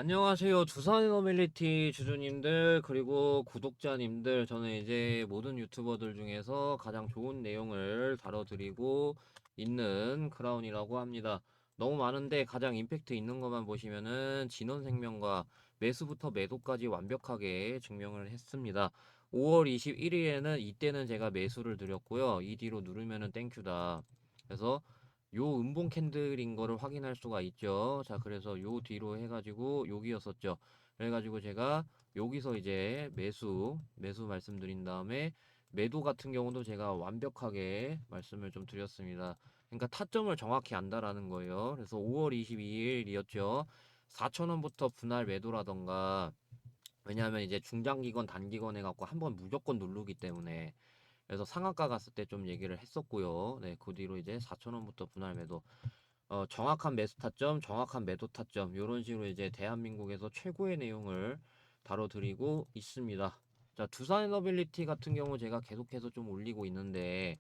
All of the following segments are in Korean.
안녕하세요. 두산 에너빌리티 주주님들, 그리고 구독자님들. 저는 이제 모든 유튜버들 중에서 가장 좋은 내용을 다뤄드리고 있는 크라운이라고 합니다. 너무 많은데 가장 임팩트 있는 것만 보시면은 진원생명과 매수부터 매도까지 완벽하게 증명을 했습니다. 5월 21일에는 이때는 제가 매수를 드렸고요. 이 뒤로 누르면은 땡큐다. 그래서 요 음봉 캔들인 거를 확인할 수가 있죠. 자, 그래서 요 뒤로 해가지고 여기였었죠. 그래가지고 제가 여기서 이제 매수 말씀드린 다음에 매도 같은 경우도 제가 완벽하게 말씀을 좀 드렸습니다. 그러니까 타점을 정확히 안다라는 거예요. 그래서 5월 22일이었죠. 4,000원부터 분할 매도라던가, 왜냐하면 이제 중장기건 단기건 해갖고 한번 무조건 누르기 때문에, 그래서 상한가 갔을 때 좀 얘기를 했었고요. 네, 그 뒤로 이제 4,000원부터 분할 매도, 정확한 매수 타점, 정확한 매도 타점, 이런 식으로 이제 대한민국에서 최고의 내용을 다뤄드리고 있습니다. 자, 두산에너빌리티 같은 경우 제가 계속해서 좀 올리고 있는데,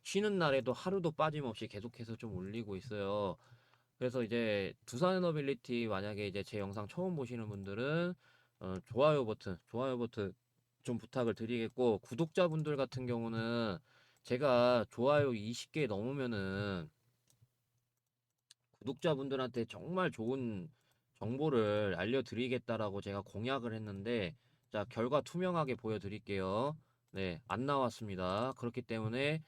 쉬는 날에도 하루도 빠짐없이 계속해서 좀 올리고 있어요. 그래서 이제 두산에너빌리티 만약에 이제 제 영상 처음 보시는 분들은 좋아요 버튼 좀 부탁을 드리겠고, 구독자분들 같은 경우는 제가 좋아요 20개 넘으면은 구독자분들한테 정말 좋은 정보를 알려드리겠다라고 제가 공약을 했는데, 자, 결과 투명하게 보여드릴게요. 네, 안 나왔습니다. 그렇기 때문에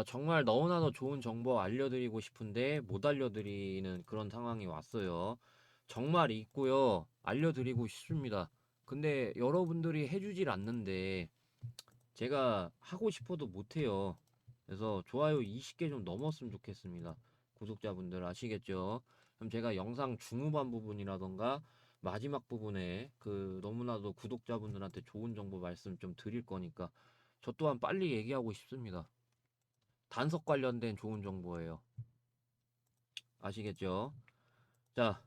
정말 너무나도 좋은 정보 알려드리고 싶은데 못 알려드리는 그런 상황이 왔어요. 정말 있고요. 알려드리고 싶습니다. 근데 여러분들이 해주질 않는데 제가 하고 싶어도 못해요. 그래서 좋아요 20개 좀 넘었으면 좋겠습니다. 구독자분들 아시겠죠? 그럼 제가 영상 중후반 부분이라던가 마지막 부분에 그 너무나도 구독자분들한테 좋은 정보 말씀 좀 드릴 거니까 저 또한 빨리 얘기하고 싶습니다. 단석 관련된 좋은 정보예요. 아시겠죠? 자,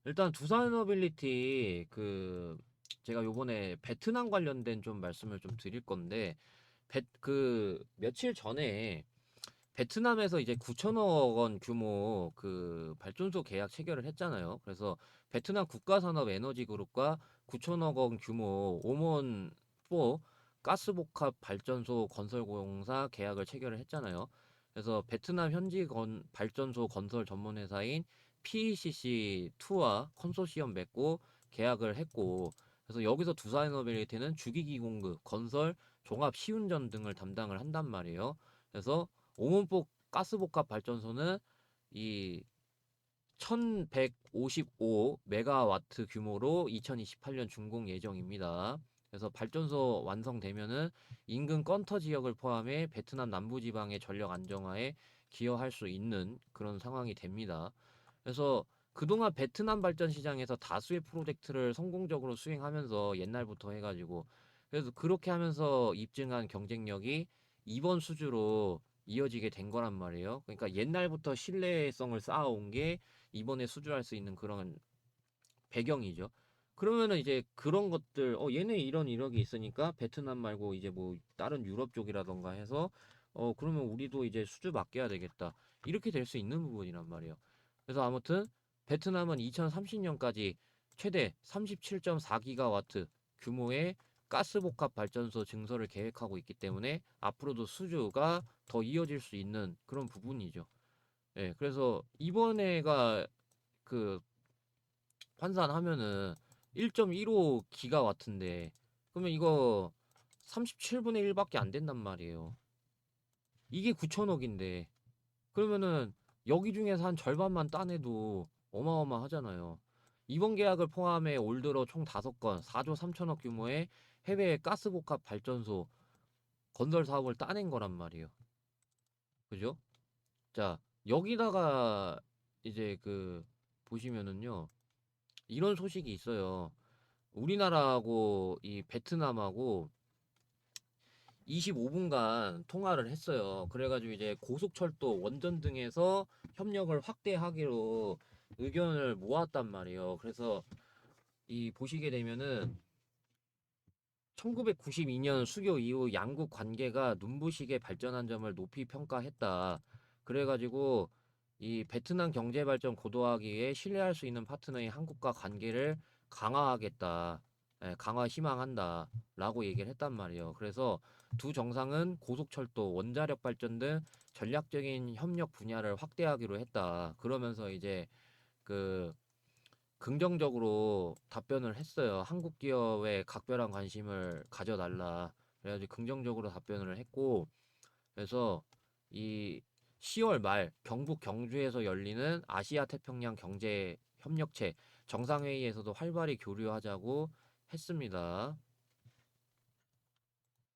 일단 두산에너빌리티 제가 요번에 베트남 관련된 좀 말씀을 좀 드릴 건데, 며칠 전에 베트남에서 이제 9천억 원 규모 그 발전소 계약 체결을 했잖아요. 그래서 베트남 국가산업에너지그룹과 9천억 원 규모 오몬 4 가스복합 발전소 건설공사 계약을 체결을 했잖아요. 그래서 베트남 현지 발전소 건설 전문 회사인 PECC2와 컨소시엄 맺고 계약을 했고, 그래서 여기서 두산에너빌리티는 주기기 공급, 건설, 종합 시운전 등을 담당을 한단 말이에요. 그래서 오문폭 가스복합 발전소는 이 1155 메가와트 규모로 2028년 준공 예정입니다. 그래서 발전소 완성되면은 인근 건터 지역을 포함해 베트남 남부지방의 전력 안정화에 기여할 수 있는 그런 상황이 됩니다. 그래서 그동안 베트남 발전 시장에서 다수의 프로젝트를 성공적으로 수행하면서 옛날부터 해가지고, 그래서 그렇게 하면서 입증한 경쟁력이 이번 수주로 이어지게 된 거란 말이에요. 그러니까 옛날부터 신뢰성을 쌓아온 게 이번에 수주할 수 있는 그런 배경이죠. 그러면은 이제 그런 것들, 얘네 이런 이력이 있으니까 베트남 말고 이제 뭐 다른 유럽 쪽이라던가 해서, 그러면 우리도 이제 수주 맡겨야 되겠다. 이렇게 될 수 있는 부분이란 말이에요. 그래서 아무튼 베트남은 2030년까지 최대 37.4기가와트 규모의 가스복합 발전소 증설을 계획하고 있기 때문에 앞으로도 수주가 더 이어질 수 있는 그런 부분이죠. 예, 그래서 이번에가 그 환산하면은 1.15 기가와트인데, 그러면 이거 37분의 1밖에 안 된단 말이에요. 이게 9천억인데, 그러면은 여기 중에서 한 절반만 따내도 어마어마하잖아요. 이번 계약을 포함해 올 들어 총 5건 4조 3천억 규모의 해외 가스복합 발전소 건설 사업을 따낸 거란 말이에요. 그죠? 자, 여기다가 이제 보시면은요, 이런 소식이 있어요. 우리나라하고 이 베트남하고 25분간 통화를 했어요. 그래가지고 이제 고속철도 원전 등에서 협력을 확대하기로 의견을 모았단 말이에요. 그래서 이 보시게 되면은 1992년 수교 이후 양국 관계가 눈부시게 발전한 점을 높이 평가했다. 그래가지고 이 베트남 경제 발전 고도화하기 위해 신뢰할 수 있는 파트너인 한국과 관계를 강화하겠다. 예, 강화 희망한다라고 얘기를 했단 말이에요. 그래서 두 정상은 고속철도, 원자력 발전 등 전략적인 협력 분야를 확대하기로 했다. 그러면서 이제 그 긍정적으로 답변을 했어요. 한국 기업에 각별한 관심을 가져달라. 그래가지고 긍정적으로 답변을 했고, 그래서 이 10월 말 경북 경주에서 열리는 아시아 태평양 경제 협력체 정상회의에서도 활발히 교류하자고 했습니다.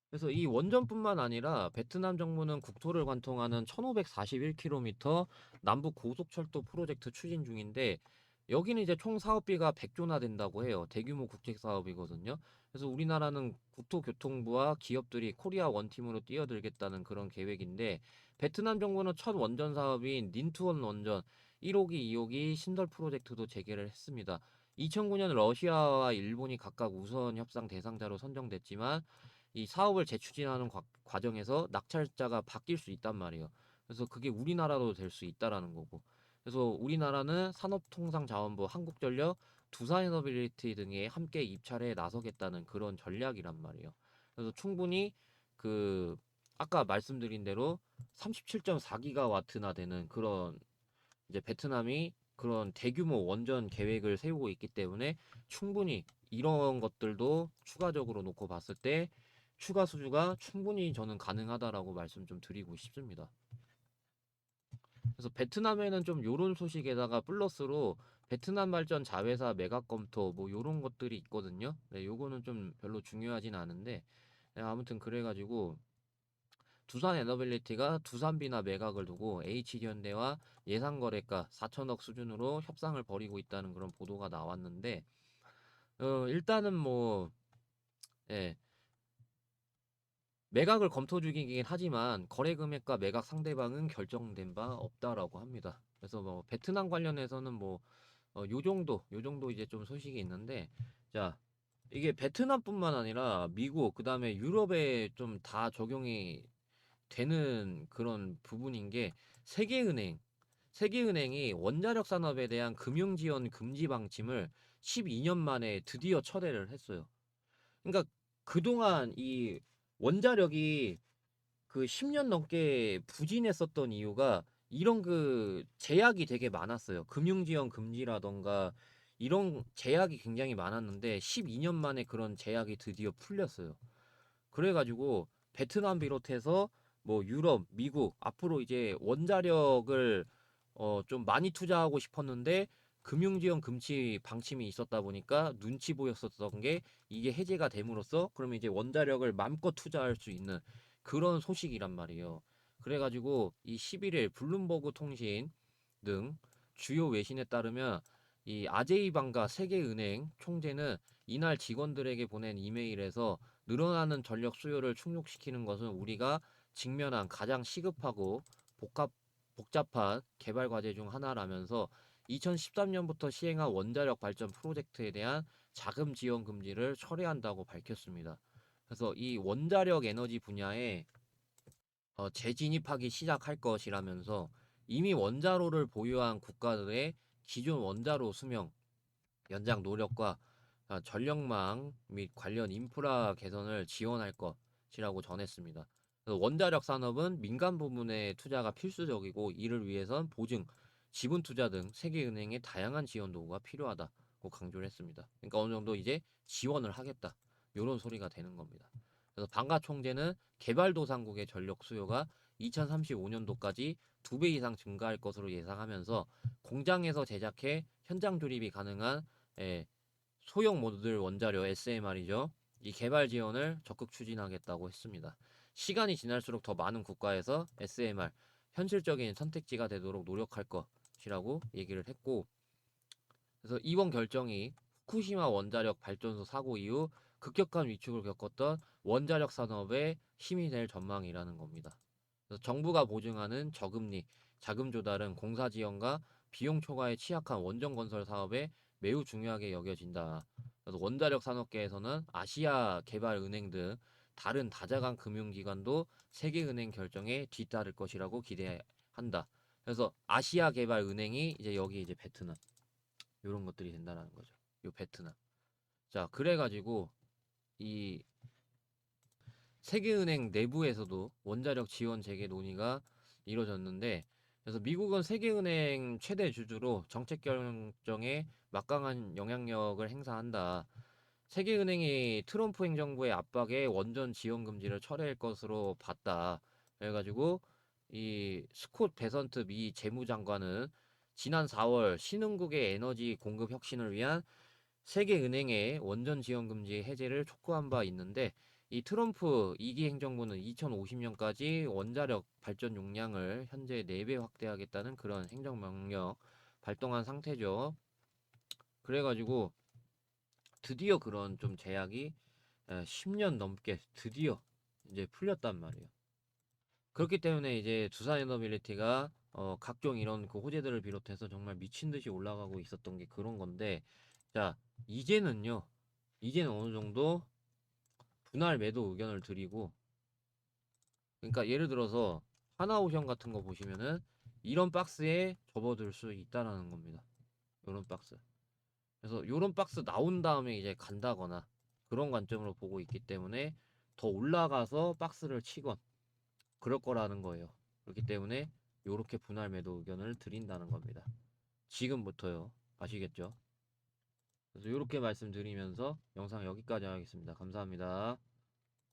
그래서 이 원전뿐만 아니라 베트남 정부는 국토를 관통하는 1541km 남북 고속철도 프로젝트 추진 중인데 여기는 이제 총 사업비가 100조나 된다고 해요. 대규모 국책 사업이거든요. 그래서 우리나라는 국토교통부와 기업들이 코리아 원팀으로 뛰어들겠다는 그런 계획인데 베트남 정부는 첫 원전 사업인 닌투원 원전 1호기, 2호기 신설 프로젝트도 재개를 했습니다. 2009년 러시아와 일본이 각각 우선 협상 대상자로 선정됐지만 이 사업을 재추진하는 과정에서 낙찰자가 바뀔 수 있단 말이에요. 그래서 그게 우리나라도 될 수 있다라는 거고. 그래서 우리나라는 산업통상자원부, 한국전력, 두산에너빌리티 등에 함께 입찰에 나서겠다는 그런 전략이란 말이에요. 그래서 충분히 그 아까 말씀드린 대로 37.4기가와트나 되는 그런 이제 베트남이 그런 대규모 원전 계획을 세우고 있기 때문에 충분히 이런 것들도 추가적으로 놓고 봤을 때 추가 수주가 충분히 저는 가능하다라고 말씀 좀 드리고 싶습니다. 그래서 베트남에는 좀 요런 소식에다가 플러스로 베트남 발전 자회사 매각 검토 뭐 요런 것들이 있거든요. 네, 요거는 좀 별로 중요하진 않은데 네, 아무튼 그래가지고 두산 에너빌리티가 두산비나 매각을 두고 H현대와 예상거래가 4천억 수준으로 협상을 벌이고 있다는 그런 보도가 나왔는데 일단은 뭐 예, 매각을 검토 중이긴 하지만 거래 금액과 매각 상대방은 결정된 바 없다라고 합니다. 그래서 뭐 베트남 관련해서는 뭐 요 정도 이제 좀 소식이 있는데 자 이게 베트남뿐만 아니라 미국 그다음에 유럽에 좀 다 적용이 되는 그런 부분인 게 세계은행, 세계은행이 원자력 산업에 대한 금융 지원 금지 방침을 12년 만에 드디어 철회를 했어요. 그러니까 그동안 이 원자력이 그 10년 넘게 부진했었던 이유가 이런 그 제약이 되게 많았어요. 금융 지원 금지라던가 이런 제약이 굉장히 많았는데 12년 만에 그런 제약이 드디어 풀렸어요. 그래가지고 베트남 비롯해서 뭐 유럽, 미국 앞으로 이제 원자력을 좀 많이 투자하고 싶었는데 금융지원 금치 방침이 있었다 보니까 눈치 보였었던 게 이게 해제가 됨으로써 그러면 이제 원자력을 마음껏 투자할 수 있는 그런 소식이란 말이에요. 그래가지고 이 11일 블룸버그 통신 등 주요 외신에 따르면 이 아제이방가 세계은행 총재는 이날 직원들에게 보낸 이메일에서 늘어나는 전력 수요를 충족시키는 것은 우리가 직면한 가장 시급하고 복잡한 개발 과제 중 하나라면서 2013년부터 시행한 원자력 발전 프로젝트에 대한 자금 지원 금지를 철회한다고 밝혔습니다. 그래서 이 원자력 에너지 분야에 재진입하기 시작할 것이라면서 이미 원자로를 보유한 국가들의 기존 원자로 수명 연장 노력과 전력망 및 관련 인프라 개선을 지원할 것이라고 전했습니다. 원자력 산업은 민간 부문의 투자가 필수적이고 이를 위해선 보증, 지분 투자 등 세계은행의 다양한 지원 도구가 필요하다고 강조를 했습니다. 그러니까 어느 정도 이제 지원을 하겠다. 이런 소리가 되는 겁니다. 그래서 방가 총재는 개발도상국의 전력 수요가 2035년도까지 2배 이상 증가할 것으로 예상하면서 공장에서 제작해 현장 조립이 가능한 소형 모듈 원자력 SMR이죠. 이 개발 지원을 적극 추진하겠다고 했습니다. 시간이 지날수록 더 많은 국가에서 SMR 현실적인 선택지가 되도록 노력할 것이라고 얘기를 했고 그래서 이번 결정이 후쿠시마 원자력 발전소 사고 이후 급격한 위축을 겪었던 원자력 산업에 힘이 될 전망이라는 겁니다. 그래서 정부가 보증하는 저금리, 자금 조달은 공사 지원과 비용 초과에 취약한 원전 건설 사업에 매우 중요하게 여겨진다. 그래서 원자력 산업계에서는 아시아 개발은행 등 다른 다자간 금융기관도 세계은행 결정에 뒤따를 것이라고 기대한다. 그래서 아시아 개발은행이 이제 여기 이제 베트남 이런 것들이 된다는 거죠. 요 베트남. 자, 그래가지고 이 세계은행 내부에서도 원자력 지원 재개 논의가 이루어졌는데, 그래서 미국은 세계은행 최대 주주로 정책 결정에 막강한 영향력을 행사한다. 세계은행이 트럼프 행정부의 압박에 원전 지원 금지를 철회할 것으로 봤다. 그래가지고 이 스콧 베선트 미 재무장관은 지난 4월 신흥국의 에너지 공급 혁신을 위한 세계은행의 원전 지원 금지 해제를 촉구한 바 있는데, 이 트럼프 2기 행정부는 2050년까지 원자력 발전 용량을 현재 4배 확대하겠다는 그런 행정명령 발동한 상태죠. 그래가지고 드디어 그런 좀 제약이 10년 넘게 드디어 이제 풀렸단 말이에요. 그렇기 때문에 이제 두산 에너빌리티가 각종 이런 그 호재들을 비롯해서 정말 미친 듯이 올라가고 있었던 게 그런 건데, 자, 이제는요, 이제는 어느 정도 분할 매도 의견을 드리고, 그러니까 예를 들어서 하나오션 같은 거 보시면은 이런 박스에 접어들 수 있다라는 겁니다. 요런 박스. 그래서 요런 박스 나온 다음에 이제 간다거나 그런 관점으로 보고 있기 때문에 더 올라가서 박스를 치건 그럴 거라는 거예요. 그렇기 때문에 요렇게 분할 매도 의견을 드린다는 겁니다. 지금부터요. 아시겠죠? 그래서 요렇게 말씀드리면서 영상 여기까지 하겠습니다. 감사합니다.